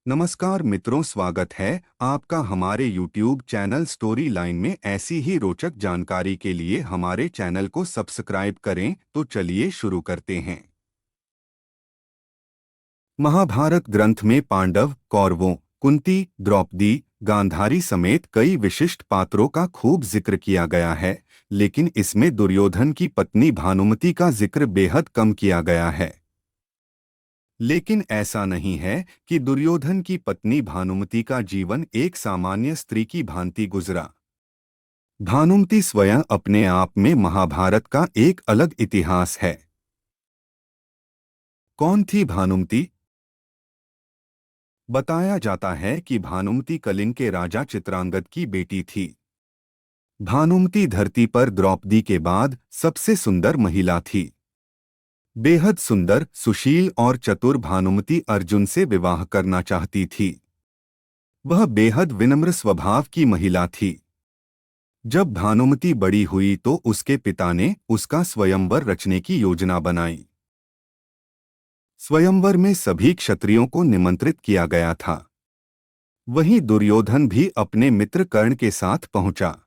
नमस्कार मित्रों, स्वागत है आपका हमारे YouTube चैनल स्टोरी लाइन में। ऐसी ही रोचक जानकारी के लिए हमारे चैनल को सब्सक्राइब करें। तो चलिए शुरू करते हैं। महाभारत ग्रंथ में पांडव, कौरवों, कुंती, द्रौपदी, गांधारी समेत कई विशिष्ट पात्रों का खूब जिक्र किया गया है, लेकिन इसमें दुर्योधन की पत्नी भानुमति का जिक्र बेहद कम किया गया है। लेकिन ऐसा नहीं है कि दुर्योधन की पत्नी भानुमति का जीवन एक सामान्य स्त्री की भांति गुजरा। भानुमति स्वयं अपने आप में महाभारत का एक अलग इतिहास है। कौन थी भानुमति? बताया जाता है कि भानुमति कलिंग के राजा चित्रांगद की बेटी थी। भानुमति धरती पर द्रौपदी के बाद सबसे सुंदर महिला थी। बेहद सुंदर, सुशील और चतुर भानुमति अर्जुन से विवाह करना चाहती थी। वह बेहद विनम्र स्वभाव की महिला थी। जब भानुमति बड़ी हुई तो उसके पिता ने उसका स्वयंवर रचने की योजना बनाई। स्वयंवर में सभी क्षत्रियों को निमंत्रित किया गया था। वहीं दुर्योधन भी अपने मित्र कर्ण के साथ पहुंचा।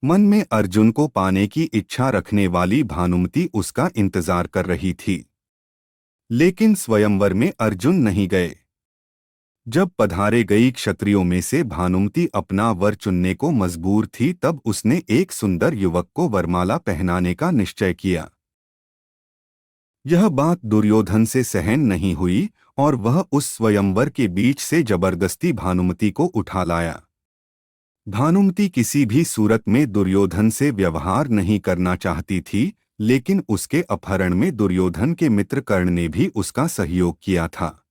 मन में अर्जुन को पाने की इच्छा रखने वाली भानुमति उसका इंतजार कर रही थी। लेकिन स्वयंवर में अर्जुन नहीं गए। जब पधारे गई क्षत्रियों में से भानुमति अपना वर चुनने को मजबूर थी, तब उसने एक सुंदर युवक को वरमाला पहनाने का निश्चय किया। यह बात दुर्योधन से सहन नहीं हुई और वह उस स्वयंवर के बीच से जबरदस्ती भानुमति को उठा लाया। भानुमति किसी भी सूरत में दुर्योधन से व्यवहार नहीं करना चाहती थी, लेकिन उसके अपहरण में दुर्योधन के मित्र कर्ण ने भी उसका सहयोग किया था।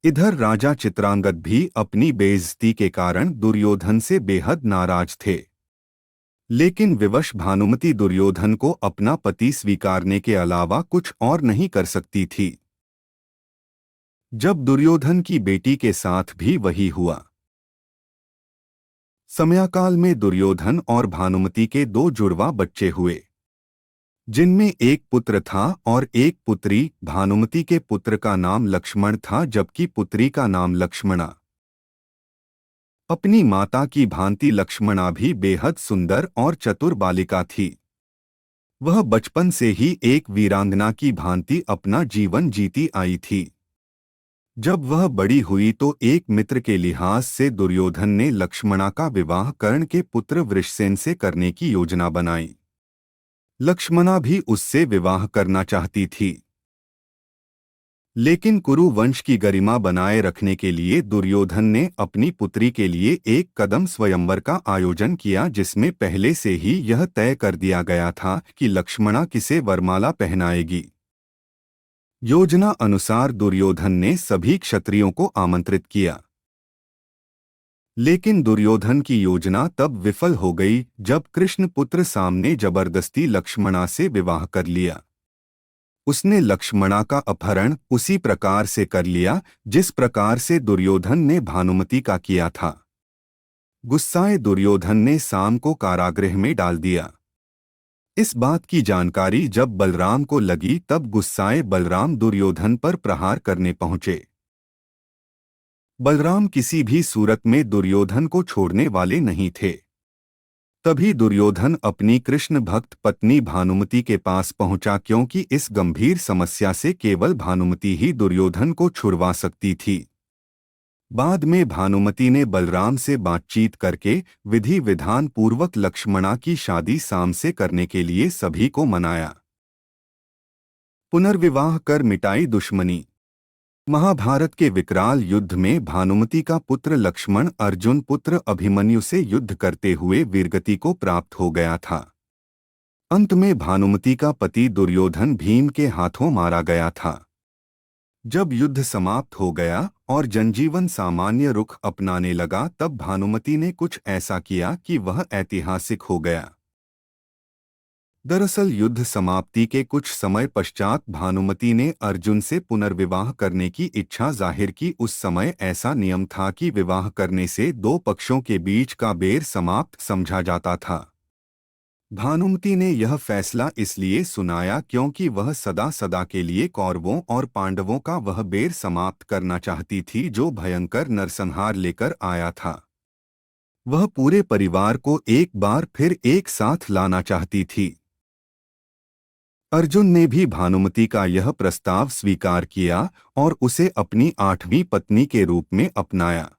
इधर राजा चित्रांगद भी अपनी बेइज्जती के कारण दुर्योधन से बेहद नाराज थे। लेकिन विवश भानुमति दुर्योधन को अपना पति स्वीकारने के अलावा कुछ और नहीं कर सकती थी। जब दुर्योधन की बेटी के साथ भी वही हुआ। समयाकाल में दुर्योधन और भानुमति के दो जुड़वा बच्चे हुए, जिनमें एक पुत्र था और एक पुत्री। भानुमति के पुत्र का नाम लक्ष्मण था, जबकि पुत्री का नाम लक्ष्मणा। अपनी माता की भांति लक्ष्मणा भी बेहद सुंदर और चतुर बालिका थी। वह बचपन से ही एक वीरांगना की भांति अपना जीवन जीती आई थी। जब वह बड़ी हुई तो एक मित्र के लिहाज से दुर्योधन ने लक्ष्मणा का विवाह कर्ण के पुत्र वृषसेन से करने की योजना बनाई। लक्ष्मणा भी उससे विवाह करना चाहती थी, लेकिन कुरु वंश की गरिमा बनाए रखने के लिए दुर्योधन ने अपनी पुत्री के लिए एक कदम स्वयंवर का आयोजन किया, जिसमें पहले से ही यह तय कर दिया गया था कि लक्ष्मणा किसे वरमाला पहनाएगी। योजना अनुसार दुर्योधन ने सभी क्षत्रियों को आमंत्रित किया। लेकिन दुर्योधन की योजना तब विफल हो गई जब कृष्ण पुत्र साम ने जबरदस्ती लक्ष्मणा से विवाह कर लिया। उसने लक्ष्मणा का अपहरण उसी प्रकार से कर लिया जिस प्रकार से दुर्योधन ने भानुमति का किया था। गुस्साए दुर्योधन ने साम को कारागृह में डाल दिया। इस बात की जानकारी जब बलराम को लगी, तब गुस्साए बलराम दुर्योधन पर प्रहार करने पहुंचे। बलराम किसी भी सूरत में दुर्योधन को छोड़ने वाले नहीं थे। तभी दुर्योधन अपनी कृष्ण भक्त पत्नी भानुमति के पास पहुंचा, क्योंकि इस गंभीर समस्या से केवल भानुमति ही दुर्योधन को छुड़वा सकती थी। बाद में भानुमति ने बलराम से बातचीत करके विधि विधान पूर्वक लक्ष्मणा की शादी साम से करने के लिए सभी को मनाया। पुनर्विवाह कर मिटाई दुश्मनी। महाभारत के विकराल युद्ध में भानुमति का पुत्र लक्ष्मण अर्जुन पुत्र अभिमन्यु से युद्ध करते हुए वीरगति को प्राप्त हो गया था। अंत में भानुमति का पति दुर्योधन भीम के हाथों मारा गया था। जब युद्ध समाप्त हो गया और जनजीवन सामान्य रुख अपनाने लगा, तब भानुमति ने कुछ ऐसा किया कि वह ऐतिहासिक हो गया। दरअसल युद्ध समाप्ति के कुछ समय पश्चात भानुमति ने अर्जुन से पुनर्विवाह करने की इच्छा जाहिर की। उस समय ऐसा नियम था कि विवाह करने से दो पक्षों के बीच का बैर समाप्त समझा जाता था। भानुमति ने यह फैसला इसलिए सुनाया क्योंकि वह सदा सदा के लिए कौरवों और पांडवों का वह बैर समाप्त करना चाहती थी जो भयंकर नरसंहार लेकर आया था। वह पूरे परिवार को एक बार फिर एक साथ लाना चाहती थी। अर्जुन ने भी भानुमति का यह प्रस्ताव स्वीकार किया और उसे अपनी 8वीं पत्नी के रूप में अपनाया।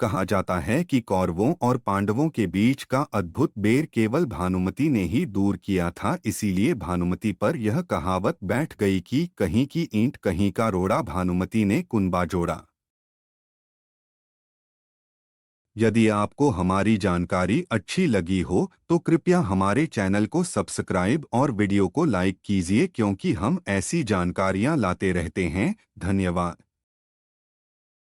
कहा जाता है कि कौरवों और पांडवों के बीच का अद्भुत बैर केवल भानुमति ने ही दूर किया था, इसीलिए भानुमति पर यह कहावत बैठ गई कि कहीं की ईंट कहीं का रोड़ा, भानुमति ने कुनबा जोड़ा। यदि आपको हमारी जानकारी अच्छी लगी हो तो कृपया हमारे चैनल को सब्सक्राइब और वीडियो को लाइक कीजिए क्योंकि हम ऐसी जानकारियां लाते रहते हैं। धन्यवाद।